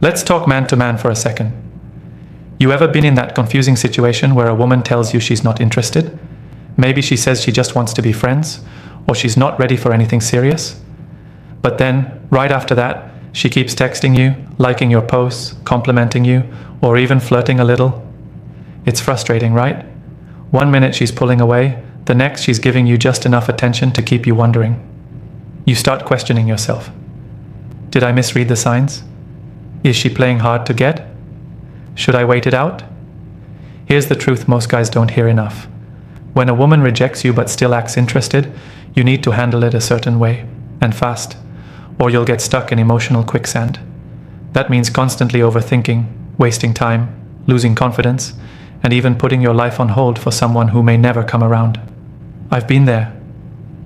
Let's talk man to man for a second. You ever been in that confusing situation where a woman tells you she's not interested? Maybe she says she just wants to be friends, or she's not ready for anything serious. But then, right after that, she keeps texting you, liking your posts, complimenting you, or even flirting a little. It's frustrating, right? One minute she's pulling away, the next she's giving you just enough attention to keep you wondering. You start questioning yourself. Did I misread the signs? Is she playing hard to get? Should I wait it out? Here's the truth most guys don't hear enough. When a woman rejects you but still acts interested, you need to handle it a certain way, and fast, or you'll get stuck in emotional quicksand. That means constantly overthinking, wasting time, losing confidence, and even putting your life on hold for someone who may never come around. I've been there.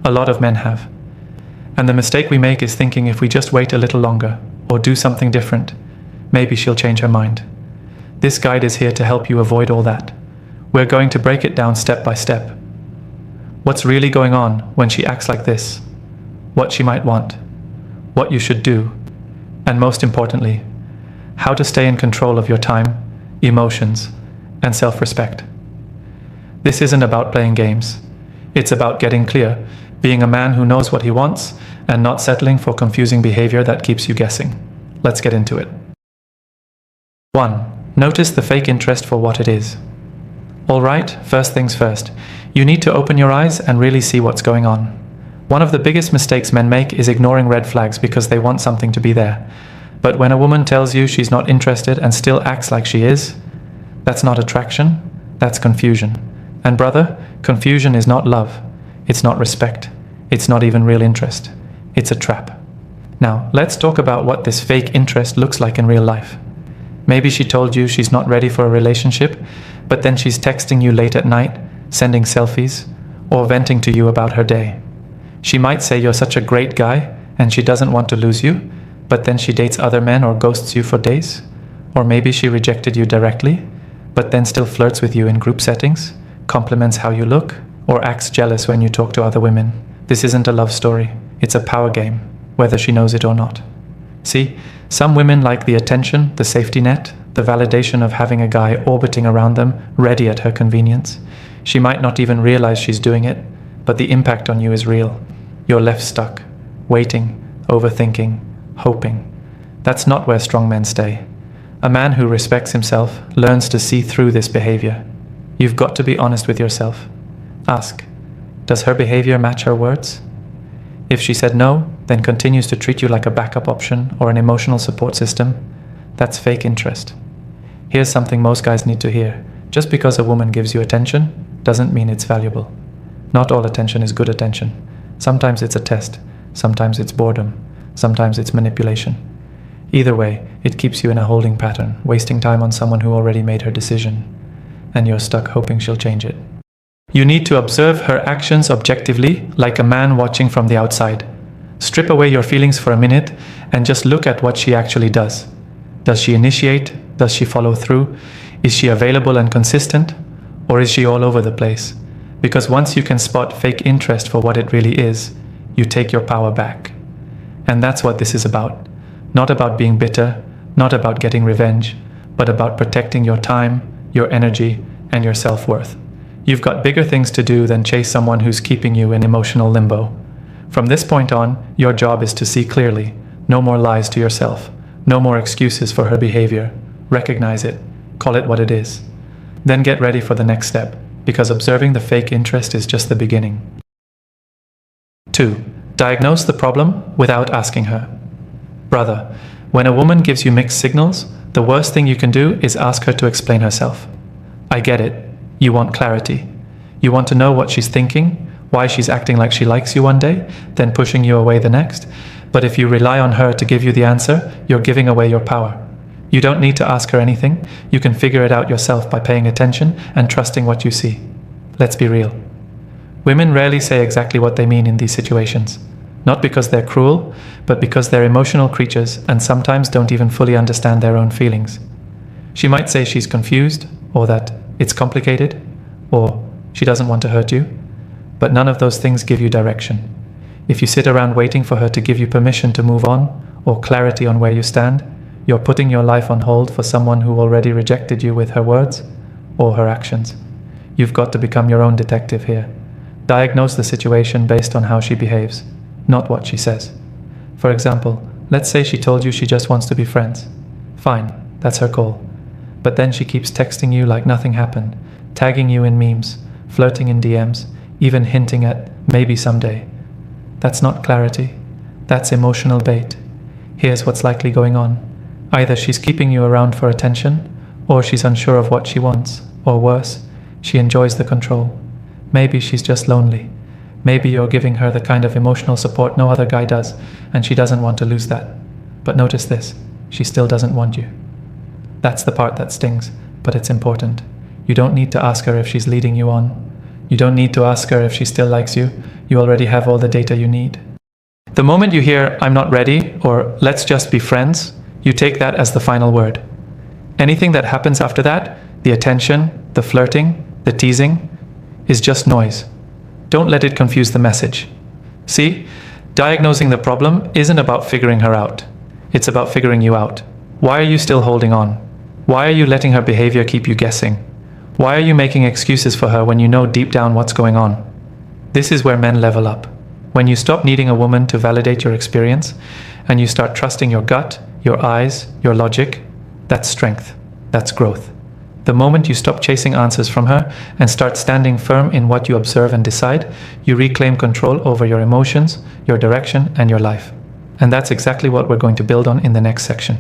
A lot of men have. And the mistake we make is thinking if we just wait a little longer, or do something different, maybe she'll change her mind. This guide is here to help you avoid all that. We're going to break it down step by step. What's really going on when she acts like this? What she might want? What you should do? And most importantly, how to stay in control of your time, emotions, and self-respect. This isn't about playing games. It's about getting clear, being a man who knows what he wants, and not settling for confusing behavior that keeps you guessing. Let's get into it. 1. Notice the fake interest for what it is. Alright, first things first. You need to open your eyes and really see what's going on. One of the biggest mistakes men make is ignoring red flags because they want something to be there. But when a woman tells you she's not interested and still acts like she is, that's not attraction, that's confusion. And brother, confusion is not love. It's not respect. It's not even real interest. It's a trap. Now, let's talk about what this fake interest looks like in real life. Maybe she told you she's not ready for a relationship, but then she's texting you late at night, sending selfies, or venting to you about her day. She might say you're such a great guy and she doesn't want to lose you, but then she dates other men or ghosts you for days. Or maybe she rejected you directly, but then still flirts with you in group settings, compliments how you look, or acts jealous when you talk to other women. This isn't a love story, it's a power game, whether she knows it or not. See, some women like the attention, the safety net, the validation of having a guy orbiting around them, ready at her convenience. She might not even realize she's doing it, but the impact on you is real. You're left stuck, waiting, overthinking, hoping. That's not where strong men stay. A man who respects himself learns to see through this behavior. You've got to be honest with yourself. Ask, does her behavior match her words? If she said no, then continues to treat you like a backup option or an emotional support system, that's fake interest. Here's something most guys need to hear. Just because a woman gives you attention doesn't mean it's valuable. Not all attention is good attention. Sometimes it's a test, sometimes it's boredom, sometimes it's manipulation. Either way, it keeps you in a holding pattern, wasting time on someone who already made her decision, and you're stuck hoping she'll change it. You need to observe her actions objectively, like a man watching from the outside. Strip away your feelings for a minute and just look at what she actually does. Does she initiate? Does she follow through? Is she available and consistent? Or is she all over the place? Because once you can spot fake interest for what it really is, you take your power back. And that's what this is about. Not about being bitter, not about getting revenge, but about protecting your time, your energy, and your self-worth. You've got bigger things to do than chase someone who's keeping you in emotional limbo. From this point on, your job is to see clearly. No more lies to yourself. No more excuses for her behavior. Recognize it. Call it what it is. Then get ready for the next step, because observing the fake interest is just the beginning. 2. Diagnose the problem without asking her. Brother, when a woman gives you mixed signals, the worst thing you can do is ask her to explain herself. I get it. You want clarity. You want to know what she's thinking, why she's acting like she likes you one day, then pushing you away the next. But if you rely on her to give you the answer, you're giving away your power. You don't need to ask her anything. You can figure it out yourself by paying attention and trusting what you see. Let's be real. Women rarely say exactly what they mean in these situations. Not because they're cruel, but because they're emotional creatures and sometimes don't even fully understand their own feelings. She might say she's confused, or that it's complicated, or she doesn't want to hurt you, but none of those things give you direction. If you sit around waiting for her to give you permission to move on, or clarity on where you stand, You're putting your life on hold for someone who already rejected you with her words or her actions. You've got to become your own detective here. Diagnose the situation based on how she behaves, not what she says. For example, let's say she told you she just wants to be friends. Fine, that's her call. But then she keeps texting you like nothing happened, tagging you in memes, flirting in DMs, even hinting at maybe someday. That's not clarity. That's emotional bait. Here's what's likely going on. Either she's keeping you around for attention, or she's unsure of what she wants, or worse, she enjoys the control. Maybe she's just lonely. Maybe you're giving her the kind of emotional support no other guy does, and she doesn't want to lose that. But notice this, she still doesn't want you. That's the part that stings, but it's important. You don't need to ask her if she's leading you on. You don't need to ask her if she still likes you. You already have all the data you need. The moment you hear, "I'm not ready," or "let's just be friends," you take that as the final word. Anything that happens after that, the attention, the flirting, the teasing, is just noise. Don't let it confuse the message. See, diagnosing the problem isn't about figuring her out. It's about figuring you out. Why are you still holding on? Why are you letting her behavior keep you guessing? Why are you making excuses for her when you know deep down what's going on? This is where men level up. When you stop needing a woman to validate your experience, and you start trusting your gut, your eyes, your logic, that's strength. That's growth. The moment you stop chasing answers from her and start standing firm in what you observe and decide, you reclaim control over your emotions, your direction, and your life. And that's exactly what we're going to build on in the next section.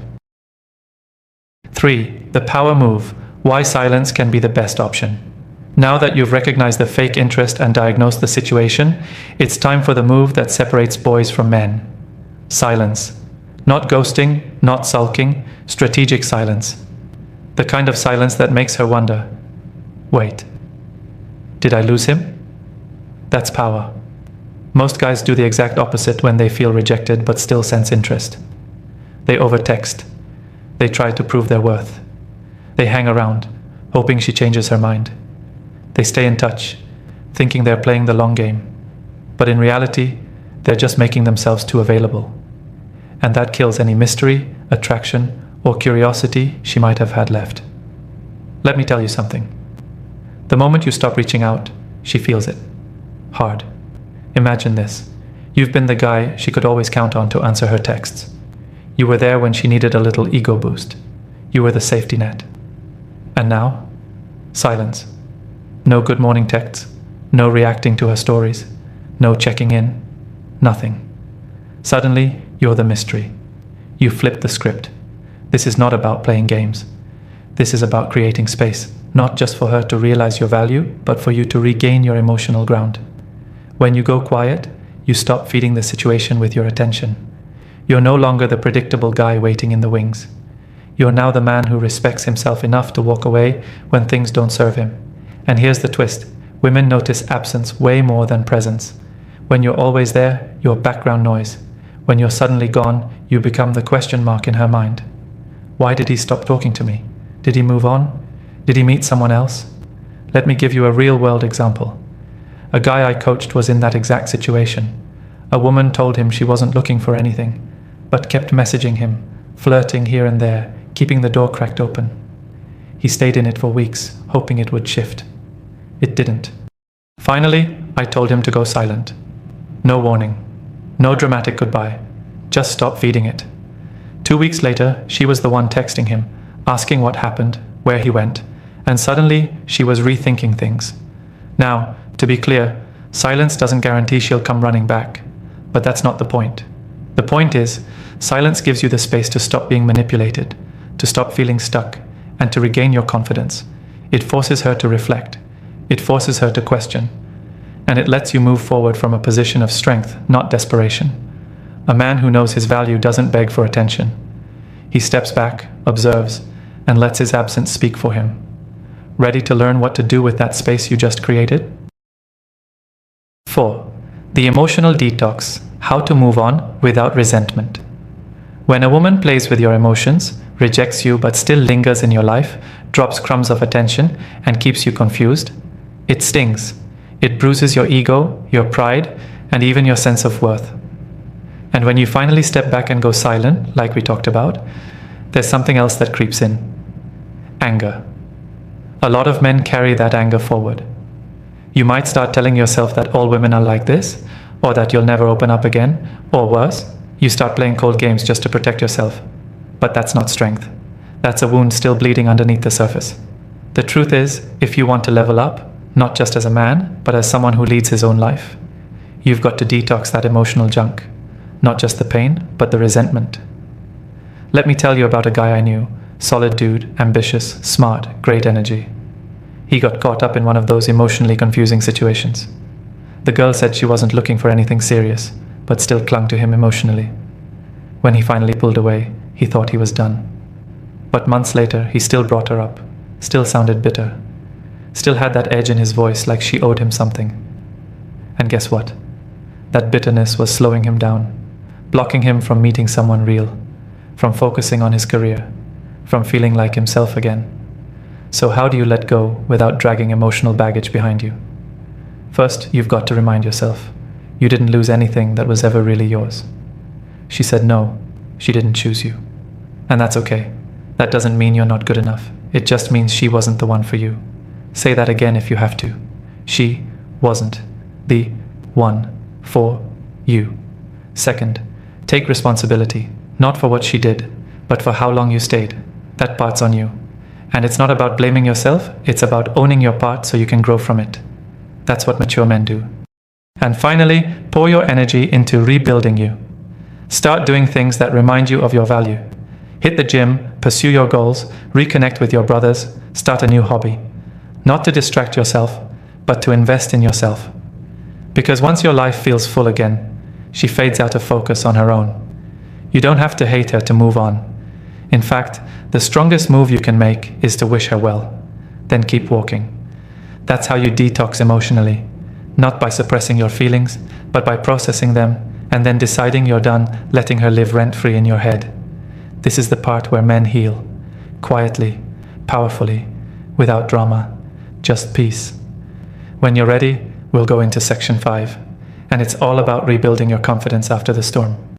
3. The power move. Why silence can be the best option. Now that you've recognized the fake interest and diagnosed the situation, it's time for the move that separates boys from men. Silence. Not ghosting, not sulking, strategic silence. The kind of silence that makes her wonder, wait, did I lose him? That's power. Most guys do the exact opposite when they feel rejected but still sense interest. They overtext. They try to prove their worth. They hang around, hoping she changes her mind. They stay in touch, thinking they're playing the long game. But in reality, they're just making themselves too available. And that kills any mystery, attraction, or curiosity she might have had left. Let me tell you something. The moment you stop reaching out, she feels it. Hard. Imagine this. You've been the guy she could always count on to answer her texts. You were there when she needed a little ego boost. You were the safety net. And now? Silence. No good morning texts. No reacting to her stories. No checking in. Nothing. Suddenly, you're the mystery. You flip the script. This is not about playing games. This is about creating space, not just for her to realize your value, but for you to regain your emotional ground. When you go quiet, you stop feeding the situation with your attention. You're no longer the predictable guy waiting in the wings. You're now the man who respects himself enough to walk away when things don't serve him. And here's the twist. Women notice absence way more than presence. When you're always there, you're background noise. When you're suddenly gone, you become the question mark in her mind. Why did he stop talking to me? Did he move on? Did he meet someone else? Let me give you a real-world example. A guy I coached was in that exact situation. A woman told him she wasn't looking for anything, but kept messaging him, flirting here and there, keeping the door cracked open. He stayed in it for weeks, hoping it would shift. It didn't. Finally, I told him to go silent. No warning. No dramatic goodbye. Just stop feeding it. 2 weeks later, she was the one texting him, asking what happened, where he went, and suddenly she was rethinking things. Now, to be clear, silence doesn't guarantee she'll come running back. But that's not the point. The point is, silence gives you the space to stop being manipulated, to stop feeling stuck, and to regain your confidence. It forces her to reflect. It forces her to question. And it lets you move forward from a position of strength, not desperation. A man who knows his value doesn't beg for attention. He steps back, observes, and lets his absence speak for him. Ready to learn what to do with that space you just created? 4. The emotional detox. How to move on without resentment. When a woman plays with your emotions, rejects you but still lingers in your life, drops crumbs of attention, and keeps you confused, it stings. It bruises your ego, your pride, and even your sense of worth. And when you finally step back and go silent, like we talked about, there's something else that creeps in. Anger. A lot of men carry that anger forward. You might start telling yourself that all women are like this, or that you'll never open up again, or worse, you start playing cold games just to protect yourself. But that's not strength. That's a wound still bleeding underneath the surface. The truth is, if you want to level up, not just as a man, but as someone who leads his own life, you've got to detox that emotional junk. Not just the pain, but the resentment. Let me tell you about a guy I knew. Solid dude, ambitious, smart, great energy. He got caught up in one of those emotionally confusing situations. The girl said she wasn't looking for anything serious, but still clung to him emotionally. When he finally pulled away, he thought he was done. But months later, he still brought her up, still sounded bitter, still had that edge in his voice like she owed him something. And guess what? That bitterness was slowing him down, blocking him from meeting someone real, from focusing on his career, from feeling like himself again. So how do you let go without dragging emotional baggage behind you? First, you've got to remind yourself, you didn't lose anything that was ever really yours. She said no, she didn't choose you. And that's okay. That doesn't mean you're not good enough. It just means she wasn't the one for you. Say that again if you have to. She wasn't the one for you. Second, take responsibility, not for what she did, but for how long you stayed. That part's on you. And it's not about blaming yourself, it's about owning your part so you can grow from it. That's what mature men do. And finally, pour your energy into rebuilding you. Start doing things that remind you of your value. Hit the gym, pursue your goals, reconnect with your brothers, start a new hobby. Not to distract yourself, but to invest in yourself. Because once your life feels full again, she fades out of focus on her own. You don't have to hate her to move on. In fact, the strongest move you can make is to wish her well. Then keep walking. That's how you detox emotionally. Not by suppressing your feelings, but by processing them and then deciding you're done letting her live rent-free in your head. This is the part where men heal. Quietly, powerfully, without drama, just peace. When you're ready, we'll go into section 5. And it's all about rebuilding your confidence after the storm.